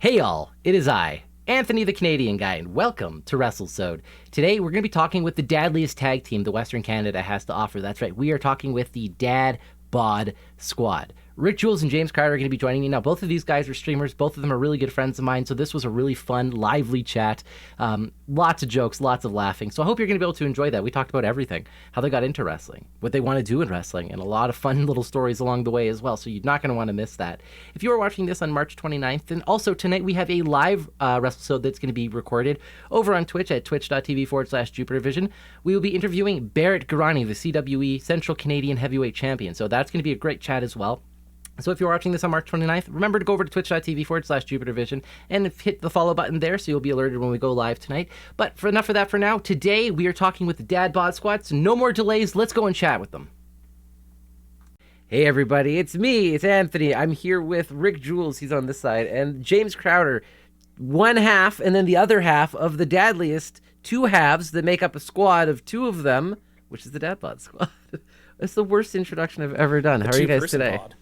Hey y'all, it is I, Anthony the Canadian Guy, and welcome to Wrestlesode. Today we're going to be talking with the dadliest tag team the Western Canada has to offer. That's right, we are talking with the Dad Bod Squad. Rick, Jules, and James Crowder are going to be joining me now. Both of these guys are streamers. Both of them are really good friends of mine, so this was a really fun, lively chat. Lots of jokes, lots of laughing. So I hope you're going to be able to enjoy that. We talked about everything, how they got into wrestling, what they want to do in wrestling, and a lot of fun little stories along the way as well, so you're not going to want to miss that. If you are watching this on March 29th, and also tonight we have a live Wrestlesode that's going to be recorded over on Twitch at twitch.tv/JupiterVision. We will be interviewing Barrett Garani, the CWE Central Canadian Heavyweight Champion, so that's going to be a great chat as well. So if you're watching this on March 29th, remember to go over to twitch.tv/JupiterVision and hit the follow button there so you'll be alerted when we go live tonight. But for enough of that for now, today we are talking with the Dad Bod Squad, so no more delays. Let's go and chat with them. Hey everybody, it's me, it's Anthony. I'm here with Rick Jules, he's on this side, and James Crowder, one half and then the other half of the dadliest, two halves that make up a squad of two of them, which is the Dad Bod Squad. That's the worst introduction I've ever done. How are you guys today? Pod.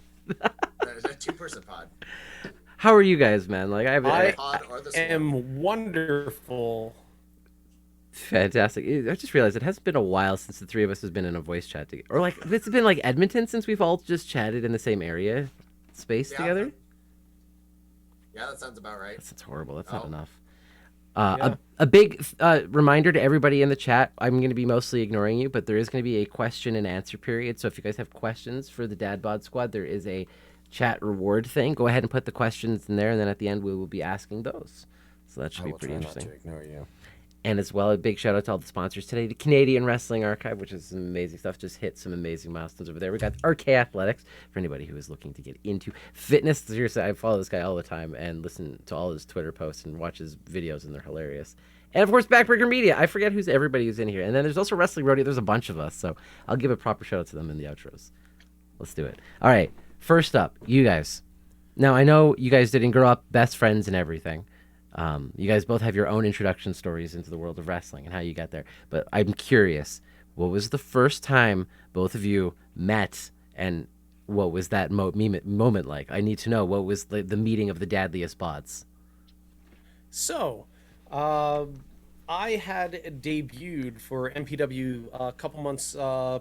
There's a two-person pod. How are you guys, man? Like I am wonderful. Fantastic. I just realized it hasn't been a while since the three of us has been in a voice chat together. Or like it's been like Edmonton since we've all just chatted in the same area space together. Yeah, that sounds about right. That's horrible. That's not enough. A big reminder to everybody in the chat, I'm going to be mostly ignoring you, but there is going to be a question and answer period. So if you guys have questions for the Dad Bod Squad, there is a chat reward thing. Go ahead and put the questions in there, and then at the end we will be asking those. So that should be pretty interesting. Not to ignore you. And as well, a big shout out to all the sponsors today. The Canadian Wrestling Archive, which is some amazing stuff, just hit some amazing milestones over there. We got RK Athletics for anybody who is looking to get into fitness. Seriously, I follow this guy all the time and listen to all his Twitter posts and watch his videos, and they're hilarious. And of course, Backbreaker Media. I forget who's everybody who's in here. And then there's also Wrestling Rodeo. There's a bunch of us, so I'll give a proper shout out to them in the outros. Let's do it. All right, first up, you guys. Now, I know you guys didn't grow up best friends and everything. You guys both have your own introduction stories into the world of wrestling and how you got there. But I'm curious, what was the first time both of you met, and what was that moment like? I need to know, what was the meeting of the dadliest bods? So, I had debuted for MPW a couple months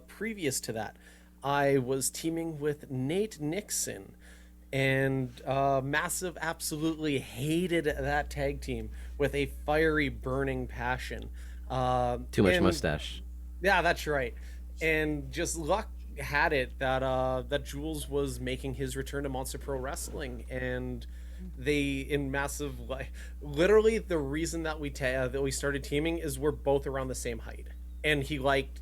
previous to that. I was teaming with Nate Nixon. And Massive absolutely hated that tag team with a fiery, burning passion. Too much mustache. Yeah, that's right. And just luck had it that that Jules was making his return to Monster Pro Wrestling, and they in Massive, literally the reason that we started teaming is we're both around the same height, and he liked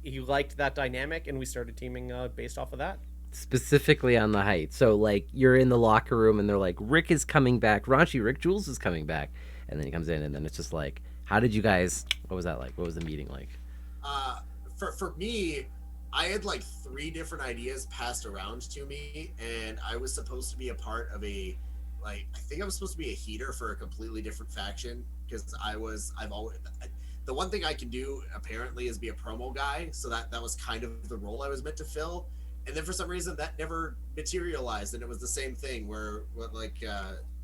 that dynamic, and we started teaming based off of that. Specifically on the height. So like you're in the locker room and they're like, Rick is coming back, raunchy Rick Jules is coming back, and then he comes in, and then it's just like, how did you guys, what was that like? What was the meeting like? For me, I had like 3 different ideas passed around to me, and I was supposed to be a part of I think I was supposed to be a heater for a completely different faction, because the one thing I can do apparently is be a promo guy, so that was kind of the role I was meant to fill. And then for some reason that never materialized, and it was the same thing where like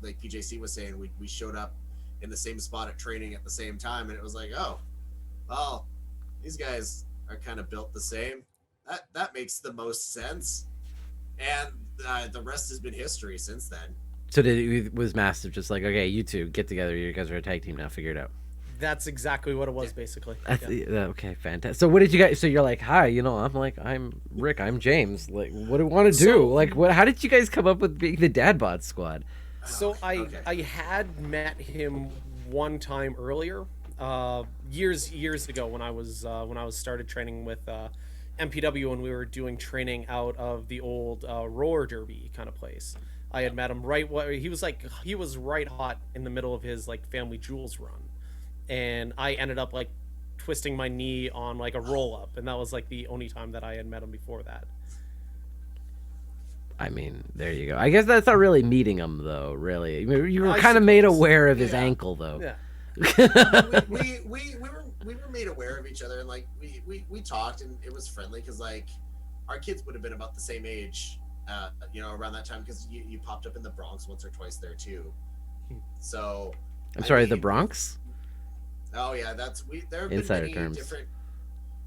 PJC was saying, we showed up in the same spot at training at the same time, and it was like, oh, well, these guys are kind of built the same. That makes the most sense, and the rest has been history since then. So was Massive just like, okay, you two get together, you guys are a tag team now, figure it out? That's exactly what it was, basically. Okay, fantastic. So what did you guys? So you're like, hi, I'm Rick, I'm James. Like, what do you want to do? Like, what? How did you guys come up with being the Dad Bod Squad? So I had met him one time earlier, years ago when I was started training with MPW, and we were doing training out of the old roller derby kind of place. I had met him he was right hot in the middle of his like Family Jewels run. And I ended up like twisting my knee on like a roll up, and that was like the only time that I had met him before that. I mean, there you go. I guess that's not really meeting him though, really. You were kind of made aware of his ankle though. Yeah. we were made aware of each other, and like we talked, and it was friendly, because like our kids would have been about the same age around that time, because you popped up in the Bronx once or twice there too. So I'm sorry, the Bronx? Oh yeah, there have been Insider many terms. different.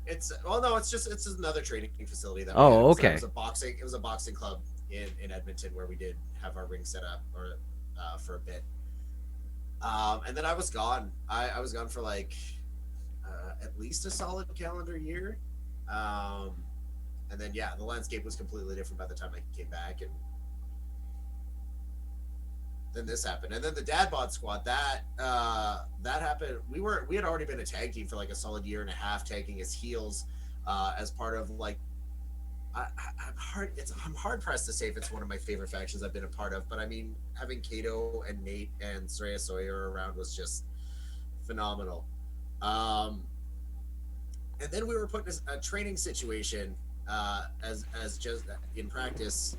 It's it's another training facility that. Oh, we had. okay. It was a boxing club in Edmonton where we did have our ring set up for a bit. And then I was gone. I was gone for like at least a solid calendar year. And then yeah, the landscape was completely different by the time I came back, and then this happened. And then the Dad Bod Squad, that happened. We had already been a tag team for like a solid year and a half, tagging as heels, as part of like. I'm hard pressed to say if it's one of my favorite factions I've been a part of, but I mean, having Kato and Nate and Soraya Sawyer around was just phenomenal. And then we were put in a training situation as just in practice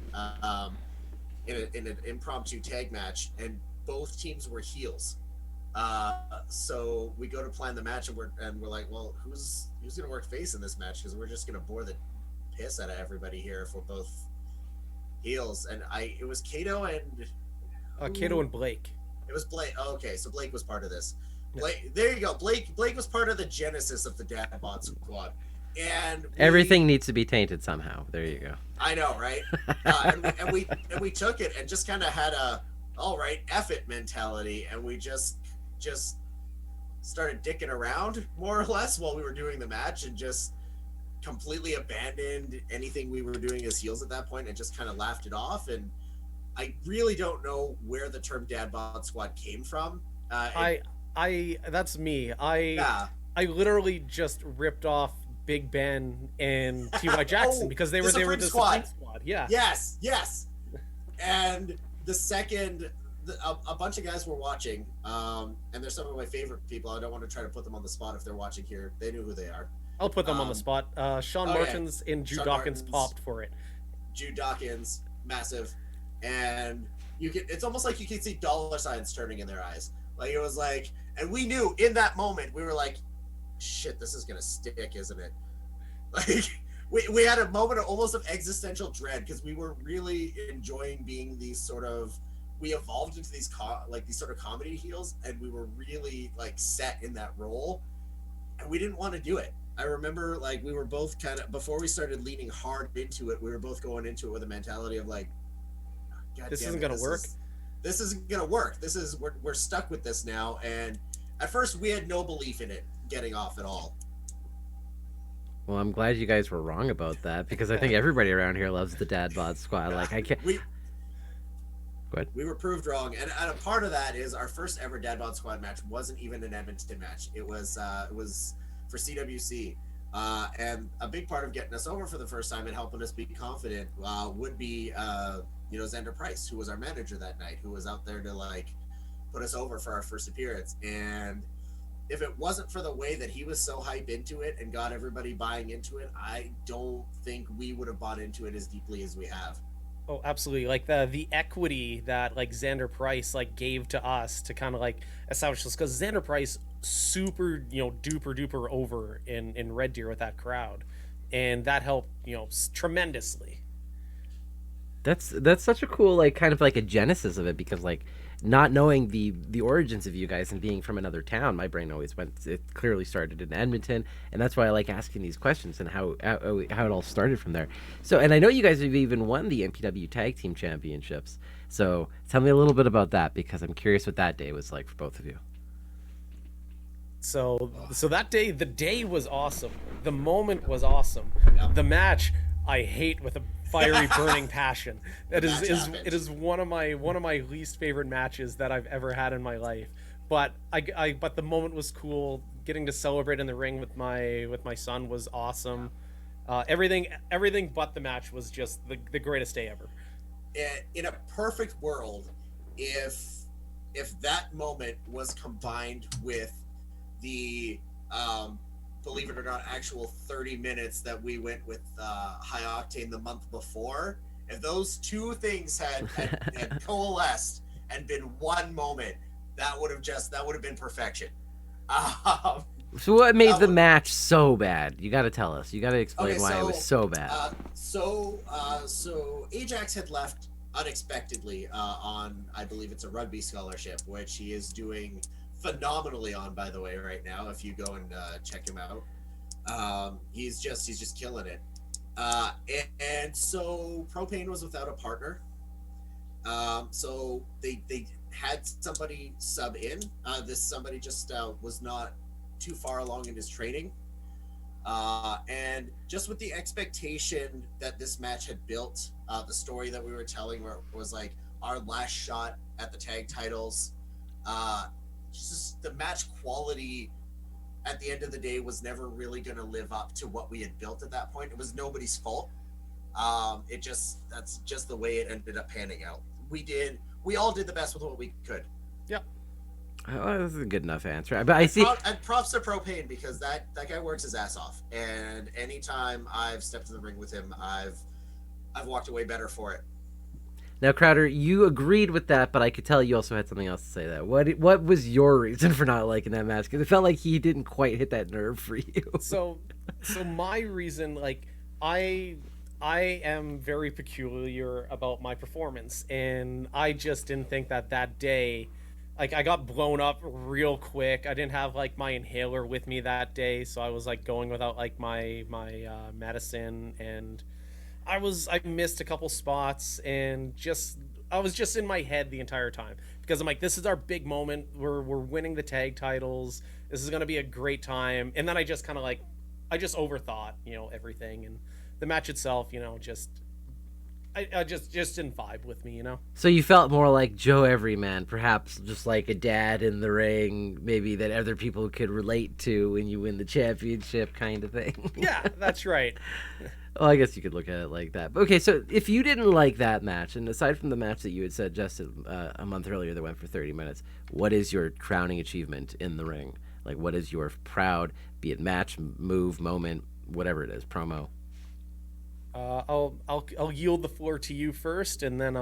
in an impromptu tag match, and both teams were heels. So we go to plan the match, and we're like, well, who's gonna work face in this match? Because we're just gonna bore the piss out of everybody here if we're both heels. And it was Kato and Kato and Blake. It was Blake. Oh, okay, so Blake was part of this. Blake, there you go. Blake was part of the genesis of the Dad Bod Squad, and everything needs to be tainted somehow. There you go. I know, right? And we took it and just kind of had a all right, F it mentality, and we just started dicking around more or less while we were doing the match, and just completely abandoned anything we were doing as heels at that point, and just kind of laughed it off. And I really don't know where the term Dad Bod Squad came from. That's me. I literally just ripped off Big Ben and T.Y. Jackson because they were the Supreme Squad. Yeah. Yes. And the second a bunch of guys were watching, and they're some of my favorite people. I don't want to try to put them on the spot if they're watching here. They knew who they are. I'll put them on the spot. Sean Martins and Jude Dawkins popped for it. Jude Dawkins, massive. And it's almost like you can see dollar signs turning in their eyes. Like, it was like, and we knew in that moment, we were like, shit, this is going to stick, isn't it? Like, we had a moment of almost of existential dread, because we were really enjoying being these sort of, we evolved into these sort of comedy heels, and we were really like set in that role, and we didn't want to do it. I remember, like, we were both kind of, before we started leaning hard into it, we were both going into it with a mentality of like, this isn't going to work. This isn't going to work. We're stuck with this now. And at first we had no belief in it getting off at all. Well, I'm glad you guys were wrong about that, because I think everybody around here loves the Dad Bod Squad. Like, I can't. We were proved wrong, and a part of that is our first ever Dad Bod Squad match wasn't even an Edmonton match. It was for CWC, and a big part of getting us over for the first time and helping us be confident would be Xander Price, who was our manager that night, who was out there to like put us over for our first appearance. And if it wasn't for the way that he was so hype into it and got everybody buying into it, I don't think we would have bought into it as deeply as we have. Oh, absolutely. Like the equity that like Xander Price like gave to us to kind of like establish this, because Xander Price super duper over in Red Deer with that crowd, and that helped tremendously. That's such a cool, like, kind of like a genesis of it, because like not knowing the origins of you guys and being from another town, my brain always went, it clearly started in Edmonton, and that's why I like asking these questions and how it all started from there. So, and I know you guys have even won the MPW Tag Team Championships, so tell me a little bit about that, because I'm curious what that day was like for both of you. So that day, the day was awesome. The moment was awesome. Yeah. The match, I hate with a fiery burning passion. It is one of my least favorite matches that I've ever had in my life. But but the moment was cool. Getting to celebrate in the ring with my son was awesome. Everything but the match was just the greatest day ever. In a perfect world, if that moment was combined with the believe it or not, actual 30 minutes that we went with High Octane the month before, if those two things had coalesced and been one moment, that would have been perfection. So what made the match so bad? You got to tell us. You got to explain why it was so bad. So Ajax had left unexpectedly on, I believe it's a rugby scholarship, which he is doing phenomenally on, by the way, right now. If you go and check him out, he's just killing it. And so Propane was without a partner. So they had somebody sub in. This somebody just was not too far along in his training. And just with the expectation that this match had built, the story that we were telling was like our last shot at the tag titles. Just the match quality at the end of the day was never really going to live up to what we had built at that point. It was nobody's fault. That's just the way it ended up panning out. We all did the best with what we could. Yep. Oh, that's a good enough answer. But I see. And props to Propane, because that guy works his ass off. And anytime I've stepped in the ring with him, I've walked away better for it. Now, Crowder, you agreed with that, but I could tell you also had something else to say. That what was your reason for not liking that match? Because it felt like he didn't quite hit that nerve for you. So my reason, like, I am very peculiar about my performance, and I just didn't think that day, like, I got blown up real quick. I didn't have like my inhaler with me that day, so I was like going without like my medicine, and I missed a couple spots, and I was just in my head the entire time, because I'm like, this is our big moment. We're winning the tag titles. This is gonna be a great time. And then I just kind of like, I just overthought, everything, and the match itself, I just didn't vibe with me, So you felt more like Joe Everyman, perhaps just like a dad in the ring, maybe that other people could relate to when you win the championship, kind of thing. Yeah, that's right. Well, I guess you could look at it like that. Okay, so if you didn't like that match, and aside from the match that you had suggested a month earlier that went for 30 minutes, what is your crowning achievement in the ring? Like, what is your proud, be it match, move, moment, whatever it is, promo? I'll yield the floor to you first, and then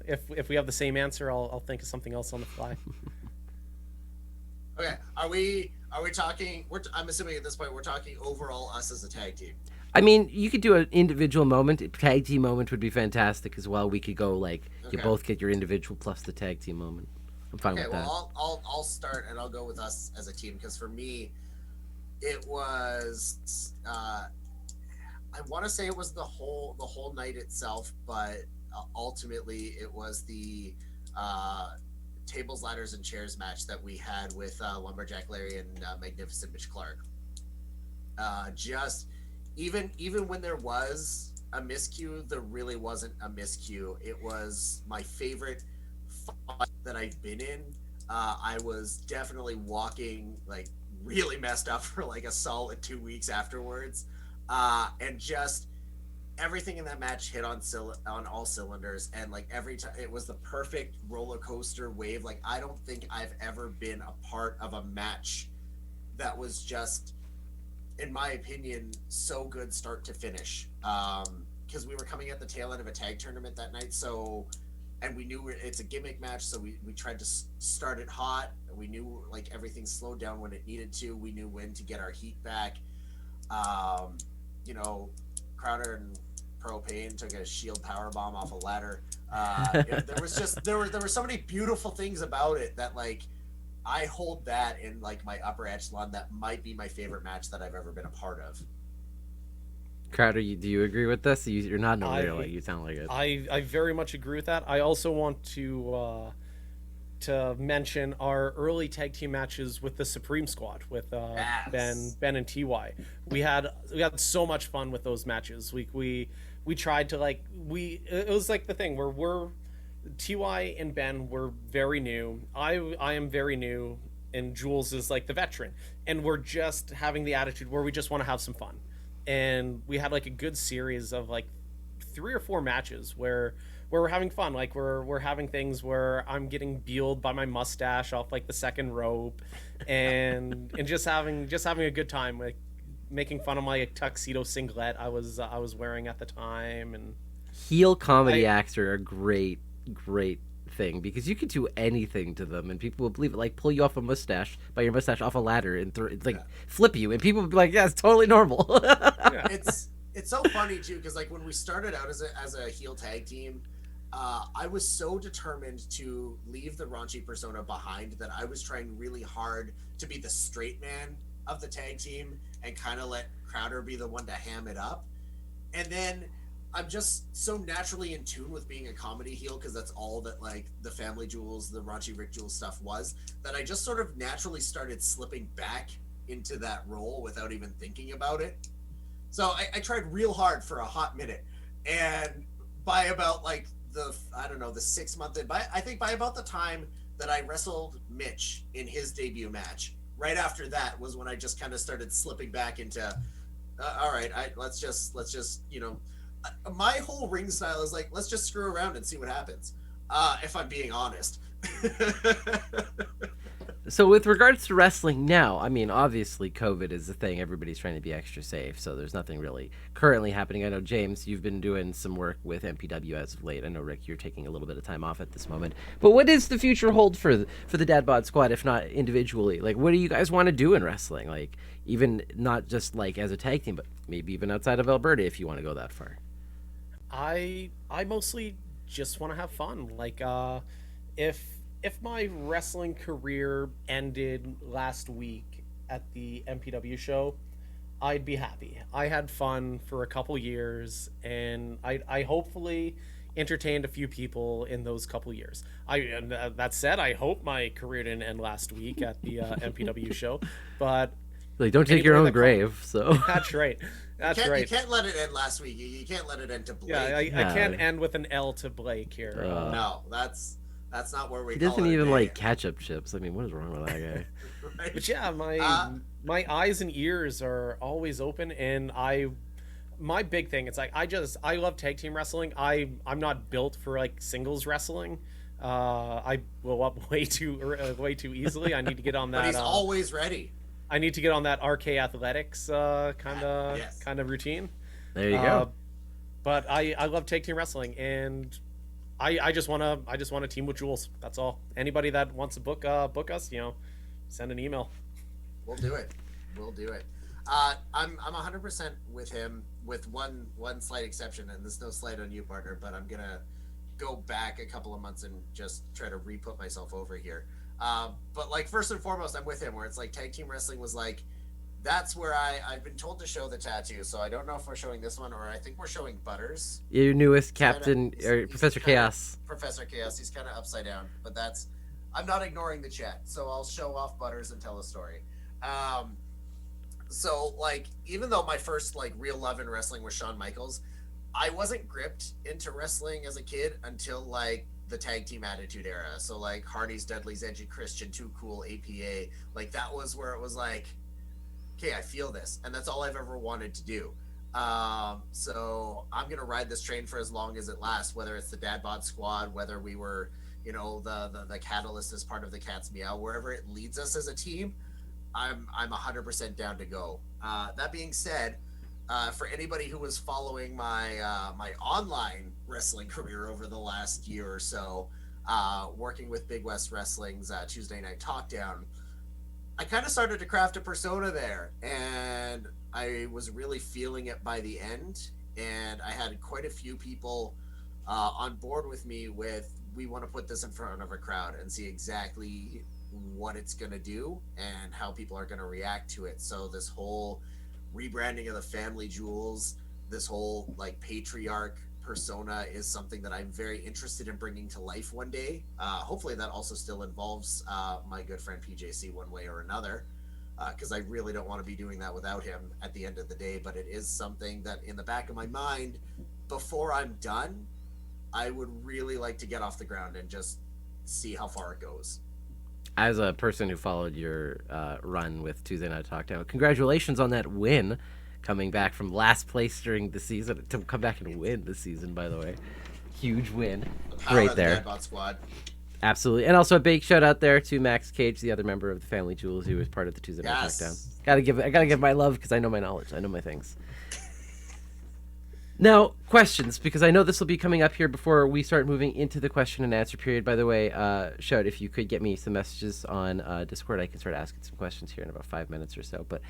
if we have the same answer, I'll think of something else on the fly. Okay, are we talking? I'm assuming at this point we're talking overall us as a tag team. I mean, you could do an individual moment. Tag team moment would be fantastic as well. We could go like, you both get your individual plus the tag team moment. I'm fine with that. Okay, well, I'll start, and I'll go with us as a team, because for me, it was I want to say it was the whole night itself, but ultimately it was the tables, ladders, and chairs match that we had with Lumberjack Larry and Magnificent Mitch Clark. Just even when there was a miscue, there really wasn't a miscue. It was my favorite fight that I've been in. I was definitely walking like really messed up for like a solid 2 weeks afterwards. And just everything in that match hit on all cylinders, and like every time it was the perfect roller coaster wave. Like, I don't think I've ever been a part of a match that was just, in my opinion, so good start to finish. Because we were coming at the tail end of a tag tournament that night, and we knew it's a gimmick match, so we tried to start it hot. We knew like everything slowed down when it needed to. We knew when to get our heat back. Crowder and Propane took a shield power bomb off a ladder. There were so many beautiful things about it that, like, I hold that in like my upper echelon. That might be my favorite match that I've ever been a part of. Crowder, do you agree with this? You're not really. You sound like it. I very much agree with that. I also want to mention our early tag team matches with the Supreme Squad with Yes. Ben and TY. We had so much fun with those matches. We tried to it was like the thing where TY and Ben were very new. I am very new, and Jules is like the veteran, and we're just having the attitude where we just want to have some fun. And we had like a good series of like 3 or 4 matches where we're having fun. Like we're having things where I'm getting beeled by my mustache off like the second rope, and just having a good time, like making fun of my tuxedo singlet I was wearing at the time. And heel comedy acts are a great thing, because you can do anything to them and people will believe it. Like pull you off your mustache off a ladder and flip you, and people will be like, yeah, it's totally normal. It's so funny too, because like when we started out as a heel tag team, I was so determined to leave the raunchy persona behind that I was trying really hard to be the straight man of the tag team and kind of let Crowder be the one to ham it up. And then I'm just so naturally in tune with being a comedy heel, because that's all that like the Family Jewels, the raunchy Rick Jules stuff was, that I just sort of naturally started slipping back into that role without even thinking about it. So I tried real hard for a hot minute, and by about like the 6 month in, I think by about the time that I wrestled Mitch in his debut match, right after that was when I just kind of started slipping back into all right, let's just my whole ring style is like, let's just screw around and see what happens, if I'm being honest. So with regards to wrestling now, I mean, obviously COVID is the thing. Everybody's trying to be extra safe, so there's nothing really currently happening. I know, James, you've been doing some work with MPW as of late. I know, Rick, you're taking a little bit of time off at this moment. But what does the future hold for the Dad Bod Squad, if not individually? Like, what do you guys want to do in wrestling? Like, even not just like as a tag team, but maybe even outside of Alberta, if you want to go that far. I mostly just want to have fun. Like, if my wrestling career ended last week at the MPW show, I'd be happy. I had fun for a couple years, and I hopefully entertained a few people in those couple years. That said, I hope my career didn't end last week at the MPW show, but like, don't take your own grave. So that's right. That's right. You can't let it end last week. You can't let it end to Blake. Yeah, I can't end with an L to Blake here. No, that's not where we. He doesn't even like ketchup chips. I mean, what is wrong with that guy? Right? But yeah, my eyes and ears are always open, and my big thing, it's like I love tag team wrestling. I'm not built for like singles wrestling. I blow up way too easily. I need to get on that. But he's always ready. I need to get on that RK Athletics kind of routine. There you go. But I love tag team wrestling, and I just want to team with Jules. That's all. Anybody that wants to book us, send an email. We'll do it. I'm 100% with him, with one slight exception, and there's no slight on you, partner, but I'm gonna go back a couple of months and just try to re-put myself over here. But like, first and foremost, I'm with him, where it's like tag team wrestling was like, that's where I've been told to show the tattoo. So I don't know if we're showing this one, or I think we're showing Butters. Your newest captain, or Professor Chaos. Professor Chaos. He's kind of upside down, but I'm not ignoring the chat. So I'll show off Butters and tell a story. So like, even though my first like real love in wrestling was Shawn Michaels, I wasn't gripped into wrestling as a kid until like the tag team attitude era. So like Hardy's, Dudley's, Edgy Christian, Too Cool, APA, like that was where it was like, okay, I feel this, and that's all I've ever wanted to do. So I'm gonna ride this train for as long as it lasts, whether it's the Dad Bod Squad, whether we were, the Catalyst as part of the Cat's Meow, wherever it leads us as a team, I'm 100% down to go. That being said, for anybody who was following my my online wrestling career over the last year or so, working with Big West Wrestling's Tuesday Night Talkdown, I kind of started to craft a persona there, and I was really feeling it by the end. And I had quite a few people on board with me with, we want to put this in front of a crowd and see exactly what it's going to do and how people are going to react to it. So this whole rebranding of the Family Jewels, this whole like patriarch persona is something that I'm very interested in bringing to life one day. Hopefully that also still involves my good friend PJC one way or another, because I really don't want to be doing that without him at the end of the day. But it is something that in the back of my mind, before I'm done, I would really like to get off the ground and just see how far it goes. As a person who followed your run with Tuesday Night Talkdown, congratulations on that win, coming back from last place during the season to come back and win the season, by the way. Huge win. Great there. Dad Bod Squad. Absolutely. And also a big shout out there to Max Cage, the other member of the Family Jewels, who was part of the Tuesday Night Talkdown. I gotta give my love, because I know my knowledge. I know my things. Now, questions, because I know this will be coming up here before we start moving into the question and answer period. By the way, Shout, if you could get me some messages on Discord, I can start asking some questions here in about 5 minutes or so. But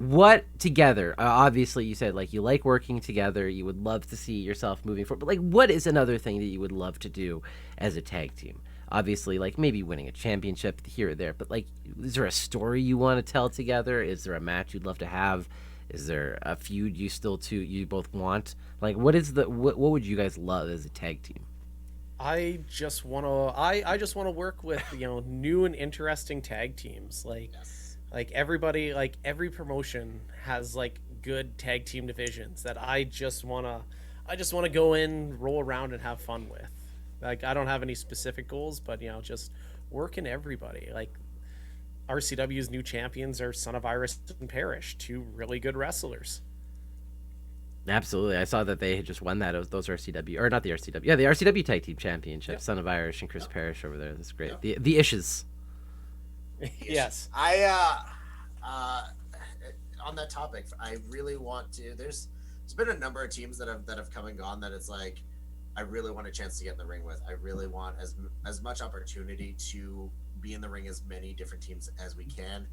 what together? Obviously, you said like you like working together. You would love to see yourself moving forward. But like, what is another thing that you would love to do as a tag team? Obviously, like maybe winning a championship here or there. But like, is there a story you want to tell together? Is there a match you'd love to have? Is there a feud you both want? Like, what would you guys love as a tag team? I just want to I just want to work with, new and interesting tag teams. Like everybody, like every promotion has like good tag team divisions that I just want to go in, roll around and have fun with. Like I don't have any specific goals, but just working everybody. Like RCW's new champions are Son of Iris and Parrish, two really good wrestlers. Absolutely. I saw that they had just won that. Those RCW, or not the RCW. Yeah, the RCW Tag Team Championship. Yep. Son of Irish and Chris Parrish over there. That's great. Yep. The Ishes. Yes. On that topic, I really want to. There's been a number of teams that have come and gone that it's like I really want a chance to get in the ring with. I really want as much opportunity to be in the ring as many different teams as we can.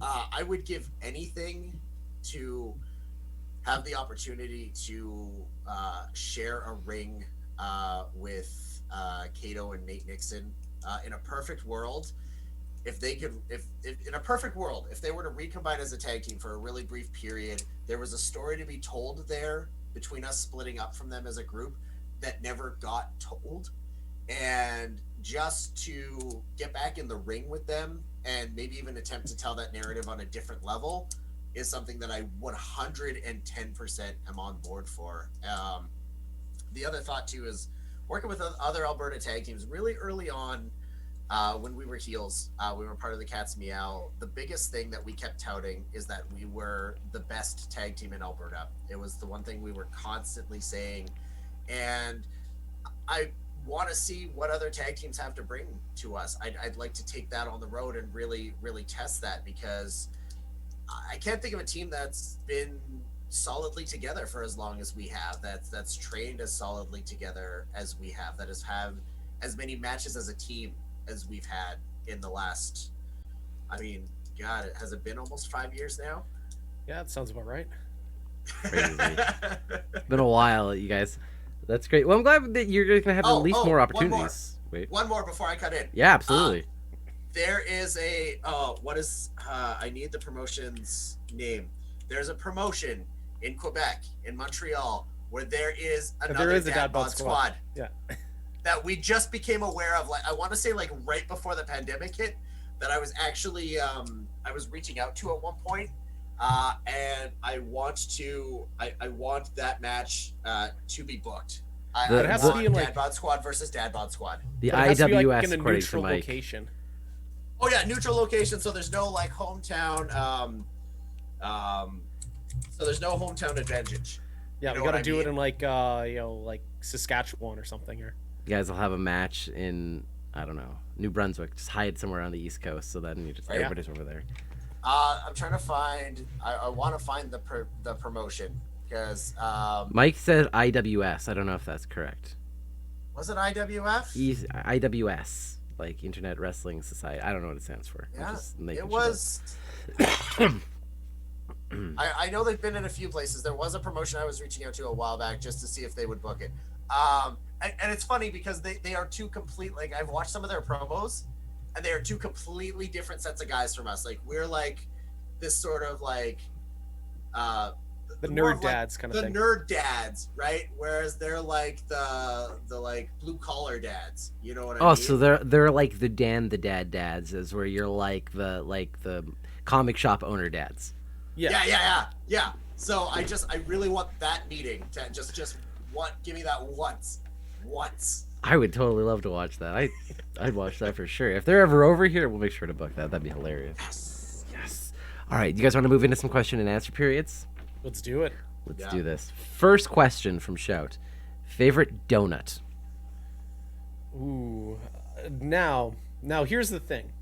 I would give anything to have the opportunity to share a ring with Kato and Nate Nixon. In a perfect world, if in a perfect world, if they were to recombine as a tag team for a really brief period, there was a story to be told there between us splitting up from them as a group that never got told. And just to get back in the ring with them and maybe even attempt to tell that narrative on a different level is something that I 110% am on board for. The other thought too is working with other Alberta tag teams really early on. When we were heels, we were part of the Cat's Meow. The biggest thing that we kept touting is that we were the best tag team in Alberta. It was the one thing we were constantly saying. And I want to see what other tag teams have to bring to us. I'd like to take that on the road and really, really test that, because I can't think of a team that's been solidly together for as long as we have, that's trained as solidly together as we have, that has had as many matches as a team as we've had in the last, God, has it been almost 5 years now? Yeah, that sounds about right. Crazy. Been a while, you guys. That's great. Well, I'm glad that you're going to have at least more opportunities. One more before I cut in. Yeah, absolutely. There is I need the promotion's name. There's a promotion in Quebec, in Montreal, where there is another Dad Bod Squad. Yeah. That we just became aware of. Like, I want to say like right before the pandemic hit, that I was actually, I was reaching out to at one point. And I want that match to be booked. It has to be in like Dad Bod Squad versus Dad Bod Squad. The IWS, like in a according neutral to Mike. location. Oh yeah, neutral location. So there's no like hometown. So there's no hometown advantage. Yeah, we got to do it in like like Saskatchewan or something here. You guys will have a match in, I don't know, New Brunswick. Just hide somewhere on the East Coast, so then everybody's over there. I'm trying to find. I want to find the promotion, because Mike said IWS. I don't know if that's correct. Was it IWF? He's IWS, like Internet Wrestling Society. I don't know what it stands for. Yeah, it was. I know they've been in a few places. There was a promotion I was reaching out to a while back just to see if they would book it. And it's funny because they are two complete, like, I've watched some of their promos, and they are two completely different sets of guys from us. Like, we're like this sort of like the nerd dads kind of thing. The nerd dads, right? Whereas they're like the like blue collar dads. You know what I mean? Oh, so they're like the Dan the Dad dads, is where you're like the comic shop owner dads. Yeah. So I really want that meeting to just give me that once. I would totally love to watch that. I'd watch that for sure. If they're ever over here, we'll make sure to book that. That'd be hilarious. Yes. All right, you guys want to move into some question and answer periods? Let's do it. Let's do this. First question from Shout. Favorite donut? Ooh. Now here's the thing.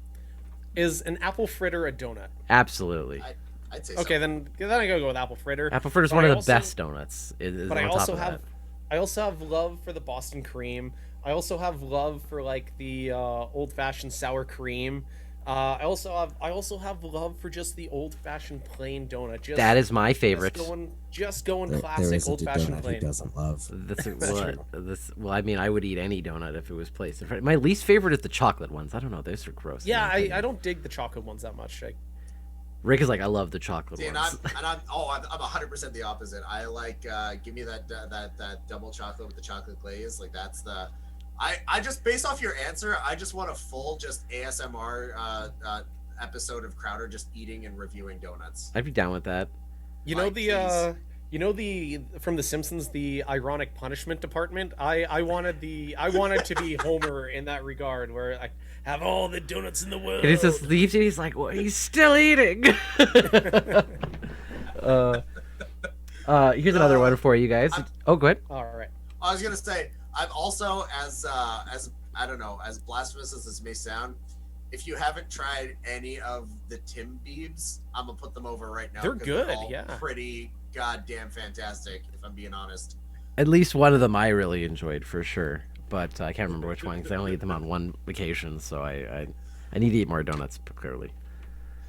Is an apple fritter a donut? Absolutely. I'd say okay, so. then I gotta go with apple fritter. Apple fritter is one of the best donuts. But I also have love for the Boston cream. I also have love for like the old-fashioned sour cream. I also have love for just the old-fashioned plain donut. That is my favorite. Just going There classic is a old-fashioned donut plain. he doesn't love. Well, I mean, I would eat any donut if it was placed in front. My least favorite is the chocolate ones. I don't know, those are gross. Yeah, I don't dig the chocolate ones that much. Rick is like, I love the chocolate See, ones. I'm 100% the opposite. I like give me that double chocolate with the chocolate glaze. Like that's the. I just based off your answer, I just want a full just ASMR episode of Crowder just eating and reviewing donuts. I'd be down with that. You know the from The Simpsons, the ironic punishment department. I wanted to be Homer in that regard, where I have all the donuts in the world. And he just leaves and he's like, well, he's still eating. Here's another one for you guys. Go ahead. All right. I was gonna say I'm also as I don't know, as blasphemous as this may sound. If you haven't tried any of the Tim Biebs, I'm gonna put them over right now. They're good, all yeah. Pretty goddamn fantastic, if I'm being honest. At least one of them I really enjoyed for sure, but I can't remember which one because I only eat them on one occasion. So I need to eat more donuts clearly.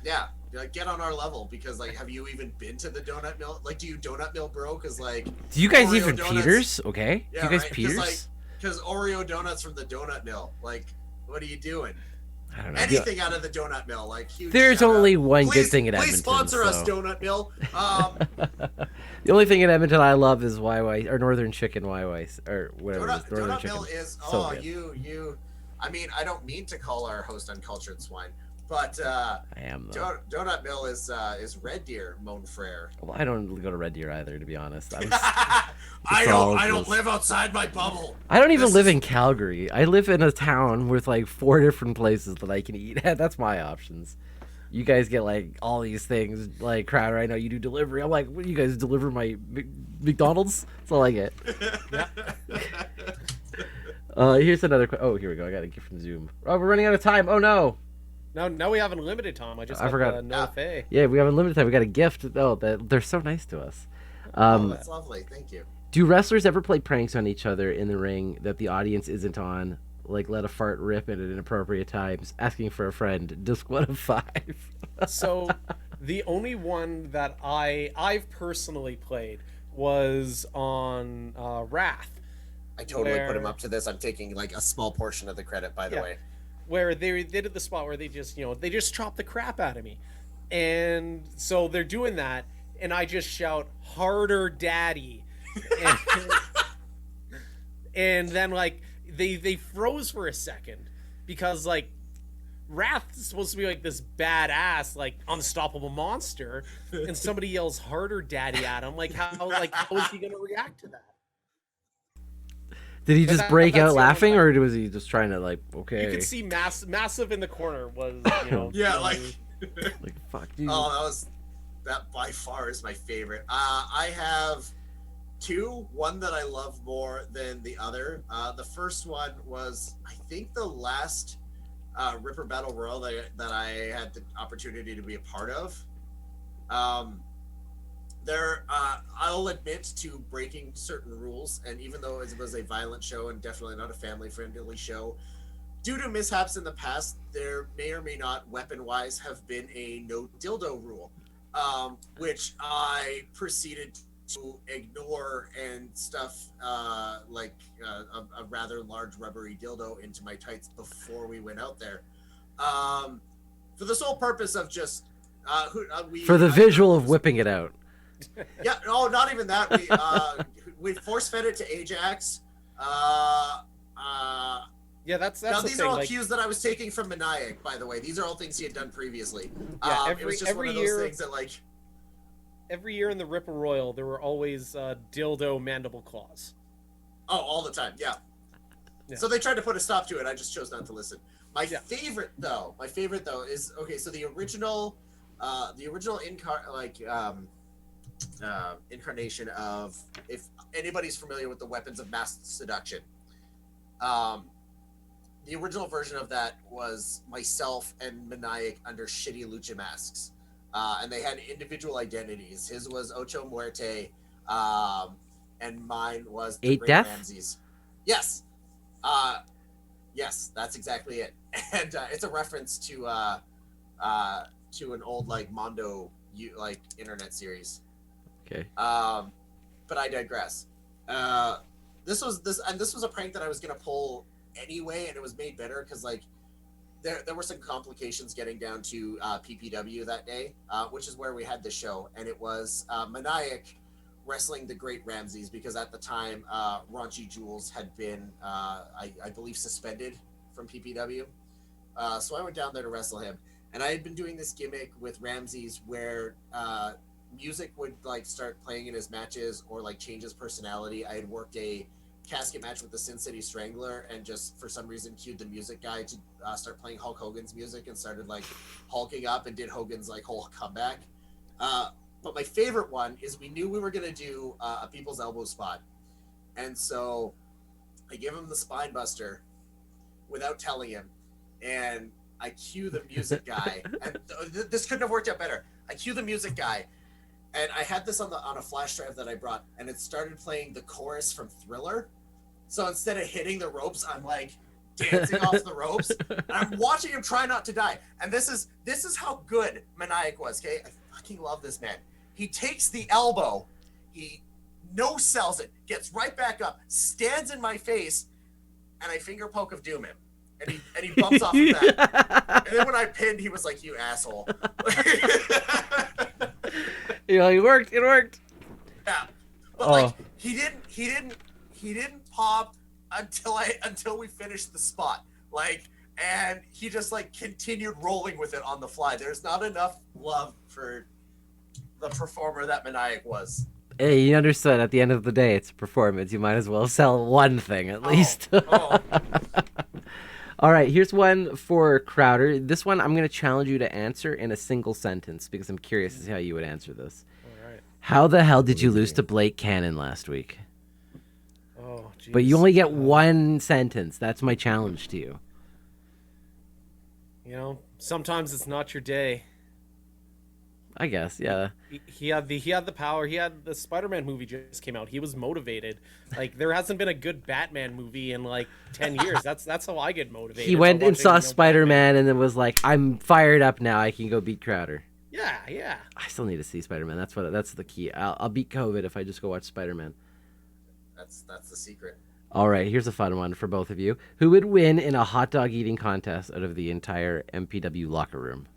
Yeah, like, get on our level because like, have you even been to the donut mill? Like, do you donut mill, bro? Because like, do you guys Oreo even donuts, Peters? Okay, yeah, do you guys right? Peters? Because Oreo donuts from the donut mill. Like, what are you doing? I don't know. Anything out of the donut mill, like huge. There's only one good thing at Edmonton. Please sponsor us, donut mill. The only thing in Edmonton I love is YY or Northern Chicken YY or whatever. Northern Donut Chicken. mill is good. you. I mean, I don't mean to call our host uncultured swine, but I am though. Donut mill is Red Deer, mon frere. Well, I don't go to Red Deer either, to be honest. I don't live outside my bubble. I don't even live in Calgary. I live in a town with like 4 different places that I can eat at. That's my options. You guys get like all these things, like Crowder. I know you do delivery. I'm like, what do you guys deliver my McDonald's? That's all I get. Here's another. Oh, here we go. I got a gift from Zoom. Oh, we're running out of time. Oh no. No, we have unlimited time. I forgot. Yeah, we have unlimited time. We got a gift. Oh, they're so nice to us. That's lovely. Thank you. Do wrestlers ever play pranks on each other in the ring that the audience isn't on? Like let a fart rip at inappropriate times, asking for a friend. Disc 1 of 5. So, the only one that I've personally played was on Wrath. I totally put him up to this. I'm taking like a small portion of the credit, by the way. Where they did the spot where they just chop the crap out of me, and so they're doing that, and I just shout harder, daddy, and then like they froze for a second because like Wrath is supposed to be like this badass like unstoppable monster, and somebody yells harder, daddy at him. Like how is he gonna react to that? Did he just break out laughing, or was he just trying to like? Okay. You could see massive in the corner was yeah, like fuck, dude. Oh, that by far is my favorite. I have 2. One that I love more than the other. The first one was I think the last Ripper Battle Royal that I had the opportunity to be a part of. I'll admit to breaking certain rules, and even though it was a violent show and definitely not a family-friendly show, due to mishaps in the past, there may or may not, weapon-wise, have been a no dildo rule, which I proceeded to ignore and stuff like a rather large rubbery dildo into my tights before we went out there, for the sole purpose of just for the visual of whipping it out. Yeah, no, not even that. We force fed it to Ajax. Yeah, that's now the these thing, are all like, cues that I was taking from Maniac, by the way. These are all things he had done previously. Yeah, it was just one of those things that like every year in the Ripper Royal there were always dildo mandible claws. Oh, all the time, yeah. So they tried to put a stop to it. I just chose not to listen. My favorite though is okay. So the original incarnation of, if anybody's familiar with the Weapons of Mass Seduction, the original version of that was myself and Maniac under shitty lucha masks, and they had individual identities. His was Ocho Muerte, and mine was the Eight Great Death? Ramses. Yes. Yes, that's exactly it. And it's a reference to an old like Mondo like internet series. Okay. But I digress. This was a prank that I was gonna pull anyway, and it was made better because like there were some complications getting down to PPW that day, which is where we had the show, and it was Maniac wrestling the Great Ramses because at the time Raunchy Jules had been I believe suspended from PPW. So I went down there to wrestle him, and I had been doing this gimmick with Ramses where music would like start playing in his matches or like change his personality. I had worked a casket match with the Sin City Strangler and just for some reason cued the music guy to start playing Hulk Hogan's music and started like hulking up and did Hogan's like whole comeback. But my favorite one is we knew we were going to do a People's Elbow spot. And so I give him the spine buster without telling him. And I cue the music guy. And this couldn't have worked out better. I cue the music guy. And I had this on a flash drive that I brought. And it started playing the chorus from Thriller. So instead of hitting the ropes, I'm like dancing off the ropes. And I'm watching him try not to die. And this is how good Maniac was, okay? I fucking love this man. He takes the elbow, he no-sells it, gets right back up, stands in my face, and I finger poke of doom him. And he bumps off of that. And then when I pinned, he was like, "You asshole." You know, it worked. Yeah. But like he didn't pop until we finished the spot. Like, and he just like continued rolling with it on the fly. There's not enough love for the performer that Maniac was. Hey, you understood. At the end of the day, it's a performance. You might as well sell one thing at least. All right, here's one for Crowder. This one I'm going to challenge you to answer in a single sentence because I'm curious to see how you would answer this. All right. How the hell did you lose to Blake Cannon last week? Oh, geez. But you only get one sentence. That's my challenge to you. You know, sometimes it's not your day. I guess, yeah. He had the power. He had the Spider-Man movie just came out. He was motivated. Like there hasn't been a good Batman movie in like 10 years. That's how I get motivated. He went and saw Spider-Man and then was like, "I'm fired up now. I can go beat Crowder." Yeah. I still need to see Spider-Man. That's the key. I'll beat COVID if I just go watch Spider-Man. That's the secret. All right, here's a fun one for both of you. Who would win in a hot dog eating contest out of the entire MPW locker room?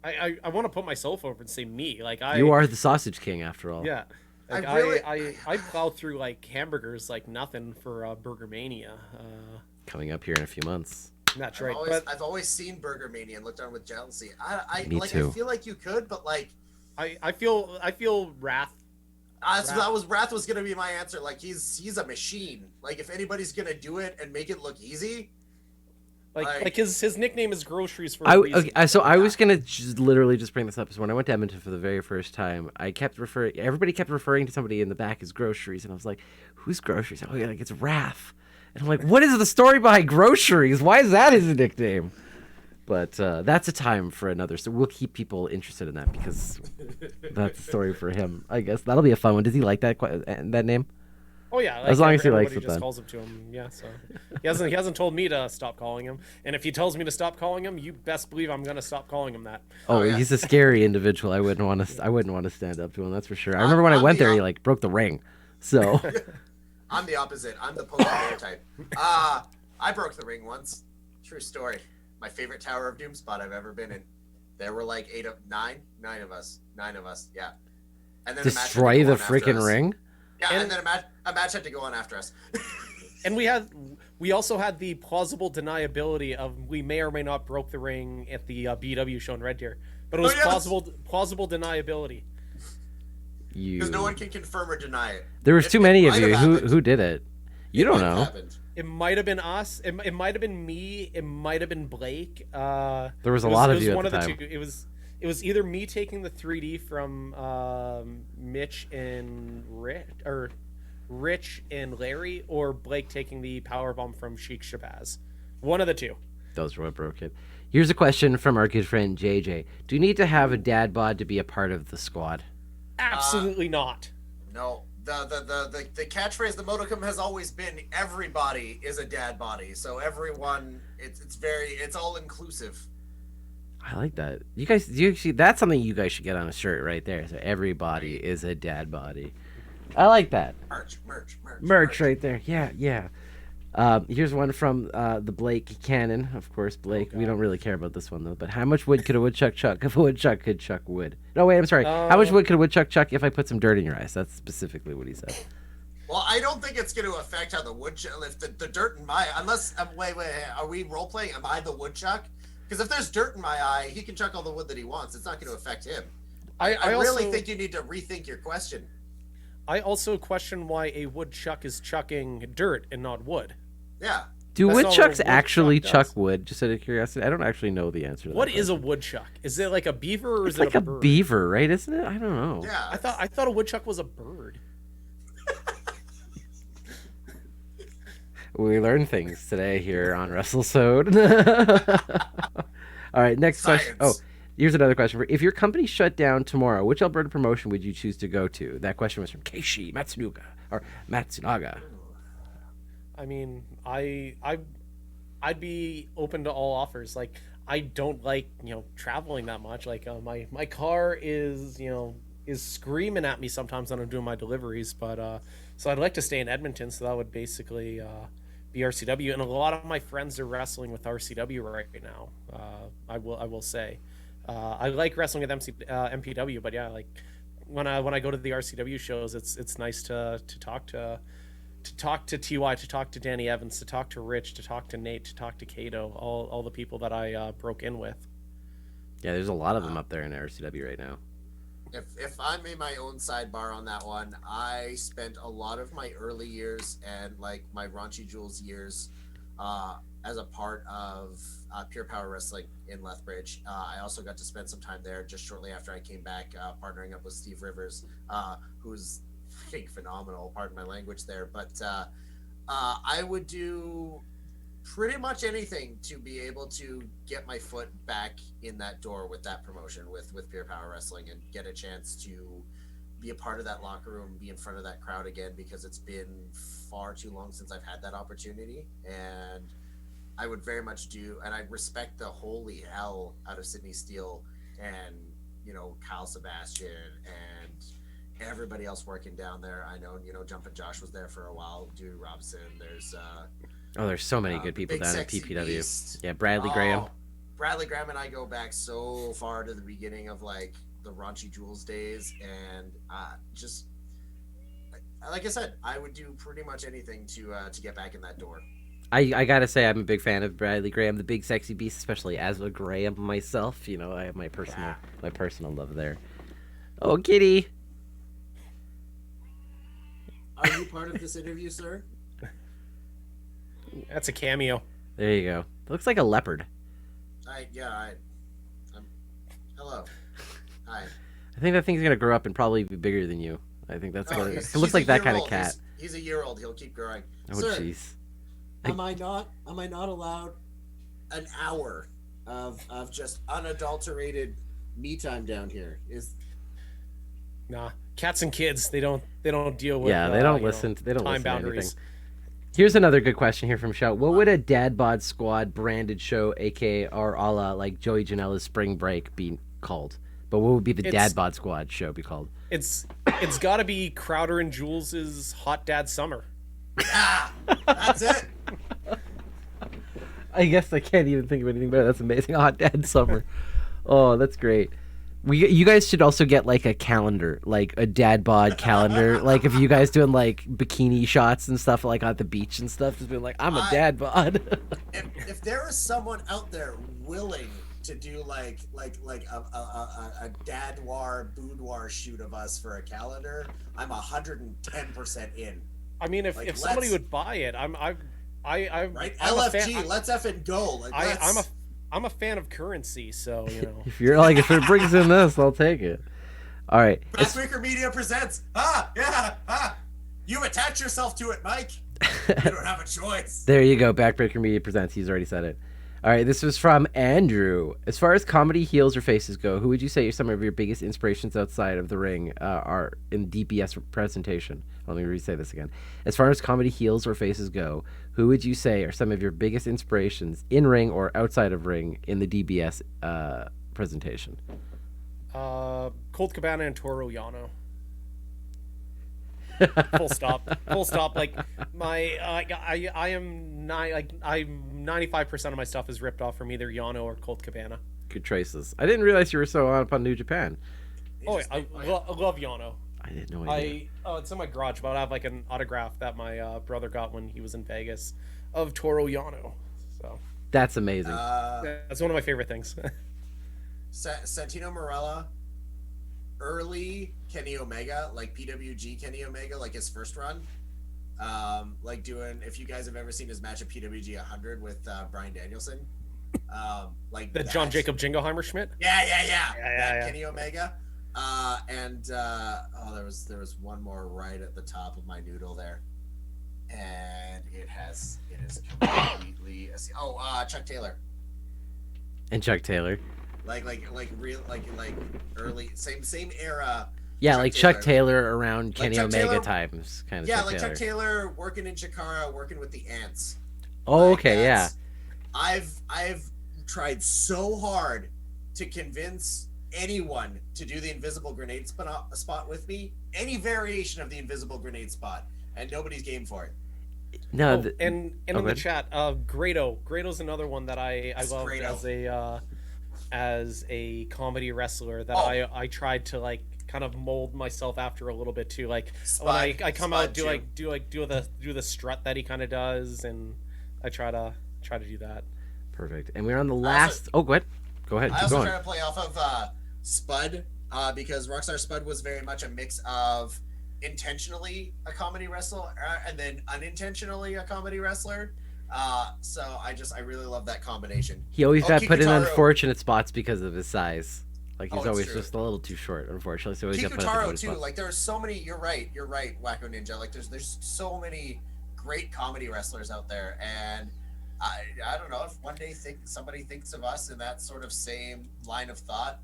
I want to put myself over and say me. Like you are the sausage king after all. Yeah. Like I plow through like hamburgers like nothing for Burger Mania. Coming up here in a few months. That's right. I've always seen Burger Mania and looked on with jealousy. Me too. I feel like you could, but like I feel wrath. Wrath was gonna be my answer. Like he's a machine. Like if anybody's gonna do it and make it look easy. Like his nickname is Groceries for a reason. Okay, so I was gonna literally just bring this up. Is when I went to Edmonton for the very first time, everybody kept referring to somebody in the back as Groceries, and I was like, "Who's Groceries?" Oh yeah, like it's Wrath, and I'm like, "What is the story behind Groceries? Why is that his nickname?" But that's a time for another. So we'll keep people interested in that because that's the story for him. I guess that'll be a fun one. Does he like that name? Oh yeah, like as long as he likes it. Just calls him to him. Yeah, so he hasn't told me to stop calling him. And if he tells me to stop calling him, you best believe I'm gonna stop calling him that. Oh, yeah. He's a scary individual. I wouldn't want to stand up to him. That's for sure. I remember when I went there, he like broke the ring. So I'm the opposite. I'm the polar bear type. I broke the ring once. True story. My favorite Tower of Doom spot I've ever been in. There were like nine of us. Yeah. And then destroy the freaking ring. Yeah, and then a match had to go on after us. And we also had the plausible deniability of we may or may not broke the ring at the BW show in Red Deer, but it was plausible deniability. Because no one can confirm or deny it. There was too many of you. Who did it? You don't know. It might have been us. It might have been me. It might have been Blake. There was a lot of you at the time. It was one of the two. It was either me taking the 3D from Mitch and Rich and Larry, or Blake taking the powerbomb from Sheik Shabazz. One of the two. Those were what broke it. Here's a question from our good friend JJ. Do you need to have a dad bod to be a part of the squad? Absolutely not. No, the catchphrase, the modicum has always been everybody is a dad body. So everyone, it's all inclusive. I like that. You guys, that's something you guys should get on a shirt right there. So everybody is a dad body. I like that. Merch right there. Yeah. Here's one from the Blake Cannon. Of course, Blake. We don't really care about this one, though. But how much wood could a woodchuck chuck if a woodchuck could chuck wood? No, wait, I'm sorry. How much wood could a woodchuck chuck if I put some dirt in your eyes? That's specifically what he said. Well, I don't think it's going to affect how the woodchuck, if the dirt in my, unless, wait, are we role-playing? Am I the woodchuck? Because if there's dirt in my eye, he can chuck all the wood that he wants. It's not going to affect him. I really think you need to rethink your question. I also question why a woodchuck is chucking dirt and not wood. Yeah. Do woodchucks actually chuck wood? Just out of curiosity, I don't actually know the answer to that. What is a woodchuck? Is it like a beaver or is it like a bird? Like a beaver, right? Isn't it? I don't know. Yeah. I thought a woodchuck was a bird. We learn things today here on Wrestlesode. All right, next Science. question. Oh, here's another question. If your company shut down tomorrow, which Alberta promotion would you choose to go to? That question was from Keishi Matsunaga. I mean, I'd be open to all offers. Like, I don't like, traveling that much. Like, my car is screaming at me sometimes when I'm doing my deliveries. But so I'd like to stay in Edmonton. So that would basically be RCW. And a lot of my friends are wrestling with RCW right now. I will say, I like wrestling with MPW. But yeah, like when I go to the RCW shows, it's nice to talk to TY, to talk to Danny Evans, to talk to Rich, to talk to Nate, to talk to Kato, all the people that I broke in with. Yeah, there's a lot of them up there in RCW right now. If I made my own sidebar on that one, I spent a lot of my early years and like my raunchy Jules years as a part of Pure Power Wrestling in Lethbridge. I also got to spend some time there just shortly after I came back, partnering up with Steve Rivers, who's phenomenal, pardon my language there, but I would do pretty much anything to be able to get my foot back in that door with that promotion, with Pure Power Wrestling, and get a chance to be a part of that locker room, be in front of that crowd again, because it's been far too long since I've had that opportunity. And I would very much do, and I respect the holy hell out of Sydney Steele and Kyle Sebastian and everybody else working down there. I know, Jumpin' Josh was there for a while, Dewey Robson. There's there's so many good people down at PPW. Beast. Yeah, Bradley Graham. Bradley Graham and I go back so far to the beginning of like the raunchy Jules days, and just like I said, I would do pretty much anything to get back in that door. I gotta say, I'm a big fan of Bradley Graham, the big sexy beast, especially as a Graham myself. I have my personal love there. Oh, Kitty. Are you part of this interview, sir? That's a cameo. There you go. It looks like a leopard. Hello. Hi. I think that thing's gonna grow up and probably be bigger than you. I think that's gonna. It looks like that kind of cat. He's a year old. He'll keep growing. Oh, jeez. Am I not allowed an hour of just unadulterated me time down here? Nah, cats and kids, they don't deal with they don't listen. They don't time listen boundaries. To anything. Here's another good question here from Shout. What would a Dad Bod Squad branded show, aka or a la like Joey Janela's Spring Break, be called? But what would be the Dad Bod Squad show be called? It's got to be Crowder and Jules's Hot Dad Summer. Yeah, that's it. I guess I can't even think of anything better. That's amazing. Hot Dad Summer. Oh, that's great. You guys should also get like a calendar, like a Dad Bod calendar. Like if you guys doing like bikini shots and stuff, like at the beach and stuff, just being like, I'm a Dad Bod. if there is someone out there willing to do like a dadwar boudoir shoot of us for a calendar, I'm 110% in. I mean, if somebody would buy it, I'm right. I'm LFG, let's effing go. Like, I'm a fan of currency, so if you're like, if it brings in this, I'll take it. All right. Backbreaker Media presents. You attach yourself to it, Mike. You don't have a choice. There you go. Backbreaker Media presents. He's already said it. All right, this was from Andrew. As far as comedy heels or faces go, who would you say are some of your biggest inspirations outside of the ring are in DBS presentation? Let me re-say this again. As far as comedy heels or faces go, who would you say are some of your biggest inspirations in ring or outside of ring in the DBS presentation? Colt Cabana and Toro Yano. Full stop. Full stop. Like my, I am like I'm 95% of my stuff is ripped off from either Yano or Colt Cabana. Good choices. I didn't realize you were so on up on New Japan. I love Yano. I didn't know. It's in my garage, but I have like an autograph that my brother got when he was in Vegas of Toro Yano. So that's amazing. That's one of my favorite things. Santino Marella, early Kenny Omega, like PWG Kenny Omega, like his first run. Like doing, if you guys have ever seen his match at PWG 100 with Bryan Danielson. Like the John Jacob Jingleheimer Schmidt? Yeah. Kenny Omega. There was one more right at the top of my noodle there. And it is completely Chuck Taylor. And Chuck Taylor. Like early same era. Yeah, like Chuck Taylor around Kenny Omega times, kind of. Yeah, like Chuck Taylor working in Chikara, working with the Ants. Oh, okay, yeah. I've tried so hard to convince anyone to do the invisible grenade spot with me, any variation of the invisible grenade spot, and nobody's game for it. No, in the chat, Grado's another one that I love as a comedy wrestler that I tried to like kind of mold myself after a little bit too. Like when I come out do the strut that he kind of does, and I try to do that. Perfect. And we're on the last. Go ahead. I also try to play off of Spud because Rockstar Spud was very much a mix of intentionally a comedy wrestler and then unintentionally a comedy wrestler. So I really love that combination. He always got put in unfortunate spots because of his size. Like he's always just a little too short, unfortunately. So he's got put in too. Like there are so many. You're right, Wacko Ninja. Like there's so many great comedy wrestlers out there, and I don't know if one day somebody thinks of us in that sort of same line of thought.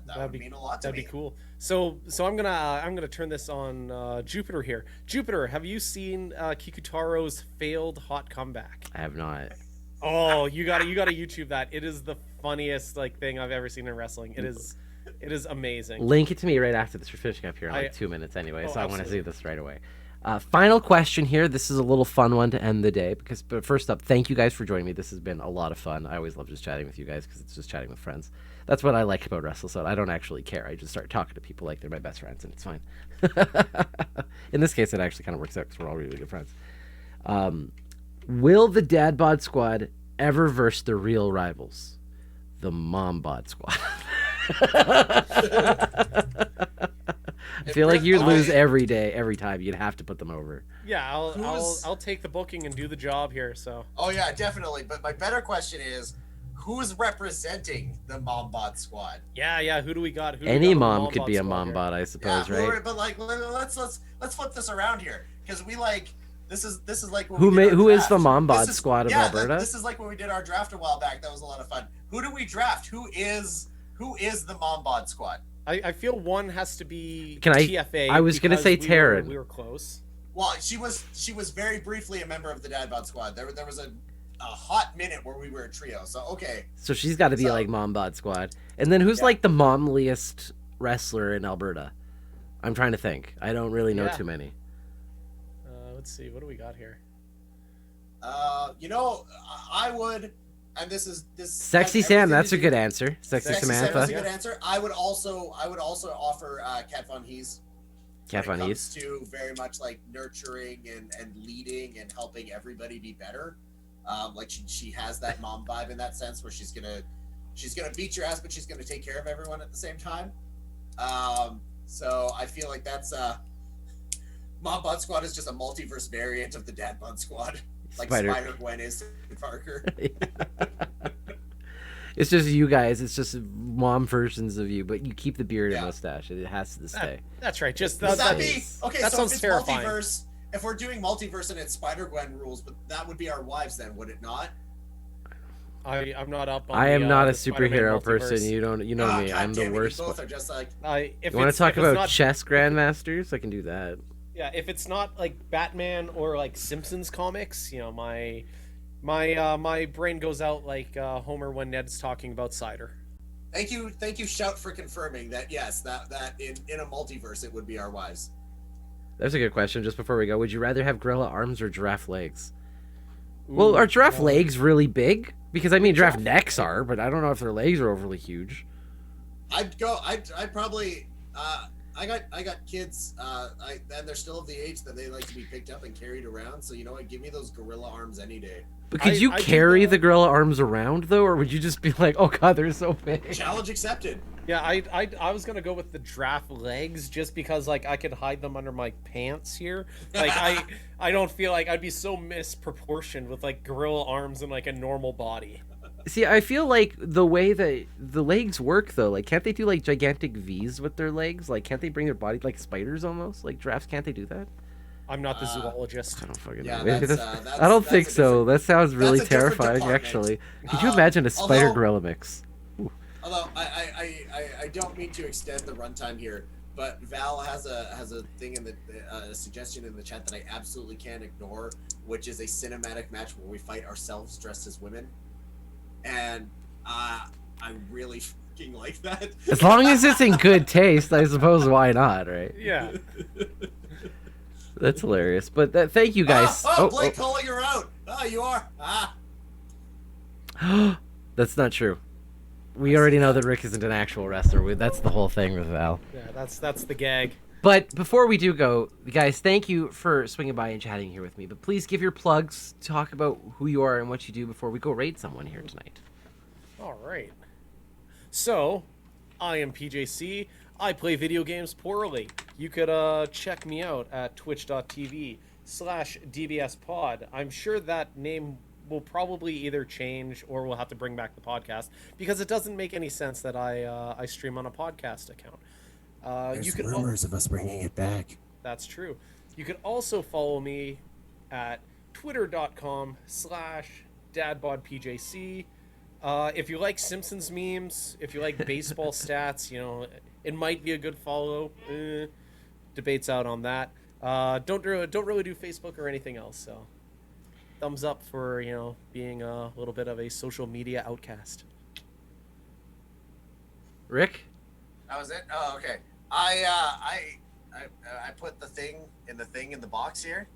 That would mean a lot to me. That'd be cool. So I'm gonna turn this on Jupiter here. Jupiter, have you seen Kikutaro's failed hot comeback? I have not. Oh, you gotta YouTube that. It is the funniest thing I've ever seen in wrestling. It is amazing. Link it to me right after this. We're finishing up here in like 2 minutes anyway, so I want to see this right away. Final question here. This is a little fun one to end the day but first up, thank you guys for joining me. This has been a lot of fun. I always love just chatting with you guys because it's just chatting with friends. That's what I like about Wrestlesode. I don't actually care. I just start talking to people like they're my best friends, and it's fine. In this case, it actually kind of works out because we're all really good friends. Will the Dad Bod Squad ever verse the real rivals, the Mom Bod Squad? I feel like you'd lose every time. You'd have to put them over. Yeah, I'll take the booking and do the job here. So. Oh yeah, definitely. But my better question is, who's representing the Mom Bod Squad? Yeah. Who do we got? Any mom could be a Mom Bod, I suppose, right? But let's flip this around here because we like. This is like when who is the Mom Bod Squad of Alberta? This is like when we did our draft a while back. That was a lot of fun. Who do we draft? Who is the Mom Bod Squad? I feel one has to be TFA. I was gonna say Taryn. We were close. Well, she was very briefly a member of the Dad Bod Squad. There was a hot minute where we were a trio. So okay. So she's got to be like Mom Bod Squad. And then who's like the momliest wrestler in Alberta? I'm trying to think. I don't really know too many. Let's see. What do we got here? I would, and this is Sexy Sam. That's a good answer. Sexy Samantha. That's a good answer. I would also offer Kat Von Hees. Kat Von Hees. To very much like nurturing and leading and helping everybody be better. Like she has that mom vibe in that sense where she's gonna beat your ass, but she's gonna take care of everyone at the same time. So I feel like that's Mom Bod Squad is just a multiverse variant of the Dad Bod Squad, like Spider-Gwen is to Parker. It's just you guys. It's just mom versions of you, but you keep the beard and mustache. It has to stay. That's right. Just that be okay? That so sounds if it's terrifying. Multiverse, if we're doing multiverse and it's Spider-Gwen rules, but that would be our wives then, would it not? I'm not up on I am not a the Spider-Man superhero multiverse. person. You know me. God I'm the damn it, worst. You both are just like, If You want it's- to talk if it's about not- chess grandmasters? I can do that. Yeah, if it's not like Batman or like Simpsons comics, you know, my brain goes out like Homer when Ned's talking about cider. thank you, Shout, for confirming that. Yes, that in a multiverse it would be our wives. That's a good question. Just before we go, would you rather have gorilla arms or giraffe legs? Well, are giraffe legs really big? Because I mean, giraffe necks are, but I don't know if their legs are overly huge. I'd probably. I got kids, and they're still of the age that they like to be picked up and carried around. So you know what? Give me those gorilla arms any day. But could you I do carry that. the gorilla arms around though, or would you just be like, "Oh God, they're so big"? Challenge accepted. Yeah, I was gonna go with the giraffe legs just because like I could hide them under my pants here. Like I don't feel like I'd be so misproportioned with like gorilla arms and like a normal body. See, I feel like the way that the legs work though, like can't they do like gigantic V's with their legs? Like can't they bring their body like spiders almost? Like giraffes, can't they do that? I'm not the zoologist. I don't fucking Yeah, know. that's- I don't that's think a so. different- That sounds really that's a different terrifying, department. actually. Could you imagine a spider although- gorilla mix? Although I don't mean to extend the runtime here, but Val has a thing in the a suggestion in the chat that I absolutely can't ignore, which is a cinematic match where we fight ourselves dressed as women, and I really fucking like that. As long as it's in good taste, I suppose. Why not, right? Yeah. That's hilarious. But thank you guys. Blake calling her out. You are. That's not true. We already know that Rick isn't an actual wrestler. That's the whole thing with Val. Yeah, that's the gag. But before we do go, guys, thank you for swinging by and chatting here with me. But please give your plugs, talk about who you are and what you do before we go raid someone here tonight. All right. So, I am PJC. I play video games poorly. You could check me out at twitch.tv/dbspod. I'm sure that name will probably either change or we'll have to bring back the podcast because it doesn't make any sense that I stream on a podcast account. There's rumors of us bringing it back. That's true. You could also follow me at twitter.com/dadbodpjc. If you like Simpsons memes, if you like baseball stats, you know, it might be a good follow. Debates out on that. Don't really do Facebook or anything else, so thumbs up for, you know, being a little bit of a social media outcast. Rick? That was it. Oh, okay. I put the thing in the box here.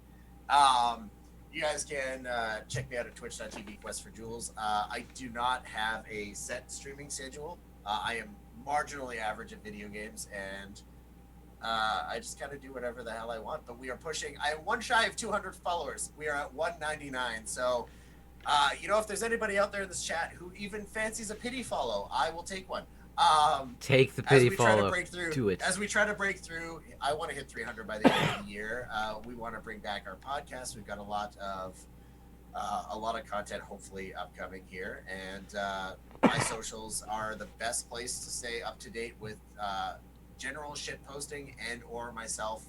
You guys can check me out at twitch.tv quest for Jules. I do not have a set streaming schedule. I am marginally average at video games, and I just kind of do whatever the hell I want. But we are pushing. I am one shy of 200 followers. We are at 199. So, you know, if there's anybody out there in this chat who even fancies a pity follow, I will take one. Take the pity as we try to follow. break through, Do it. As we try to break through, I want to hit 300 by the end of the year. We want to bring back our podcast. We've got a lot of content, hopefully upcoming here, and my socials are the best place to stay up to date with general shit posting and or myself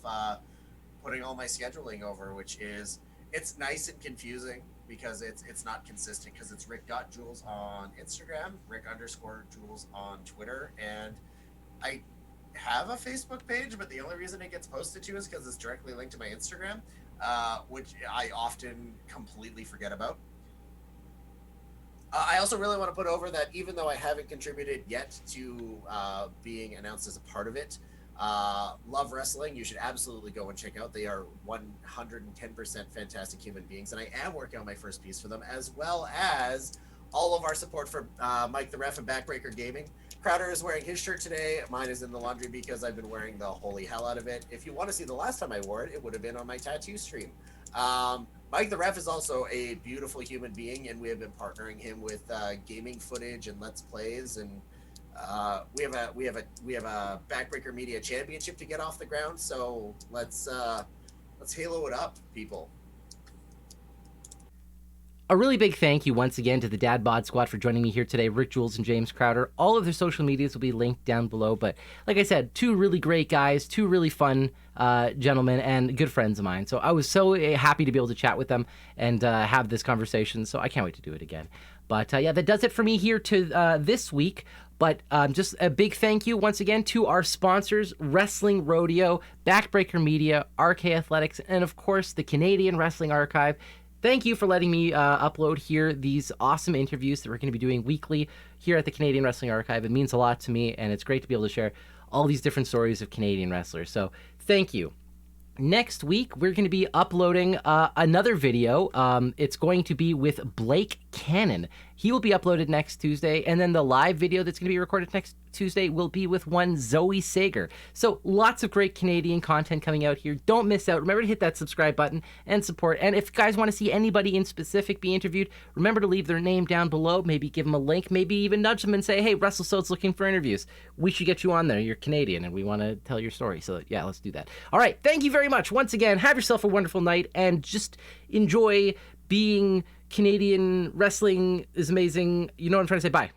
putting all my scheduling over, which is it's nice and confusing because it's not consistent because it's Rick.Jules on Instagram, Rick_Jules on Twitter, and I have a Facebook page, but the only reason it gets posted to is because it's directly linked to my Instagram, which I often completely forget about. I also really want to put over that even though I haven't contributed yet to being announced as a part of it, Love Wrestling, you should absolutely go and check out. They are 110% fantastic human beings, and I am working on my first piece for them, as well as all of our support for Mike the Ref and Backbreaker Gaming. Crowder is wearing his shirt today. Mine is in the laundry because I've been wearing the holy hell out of it. If you want to see the last time I wore it, it would have been on my tattoo stream. Mike the Ref is also a beautiful human being, and we have been partnering him with gaming footage and Let's Plays, and we have a Backbreaker Media Championship to get off the ground. So let's halo it up, people. A really big thank you once again to the Dad Bod Squad for joining me here today. Rick, Jules, and James Crowder. All of their social medias will be linked down below. But like I said, two really great guys, two really fun gentlemen, and good friends of mine. So I was so happy to be able to chat with them and have this conversation. So I can't wait to do it again. But yeah, that does it for me here to this week. But just a big thank you once again to our sponsors, Wrestling Rodeo, Backbreaker Media, RK Athletics, and of course the Canadian Wrestling Archive. Thank you for letting me upload here these awesome interviews that we're going to be doing weekly here at the Canadian Wrestling Archive. It means a lot to me, and it's great to be able to share all these different stories of Canadian wrestlers. So thank you. Next week, we're going to be uploading another video. It's going to be with Blake Cannon. He will be uploaded next Tuesday, and then the live video that's going to be recorded next Tuesday will be with one Zoe Sager. So lots of great Canadian content coming out here. Don't miss out. Remember to hit that subscribe button and support. And if you guys want to see anybody in specific be interviewed, remember to leave their name down below. Maybe give them a link. Maybe even nudge them and say, hey, Wrestlesode's looking for interviews. We should get you on there. You're Canadian, and we want to tell your story. So yeah, let's do that. All right. Thank you very much. Once again, have yourself a wonderful night, and just enjoy being Canadian. Wrestling is amazing. You know what I'm trying to say? Bye.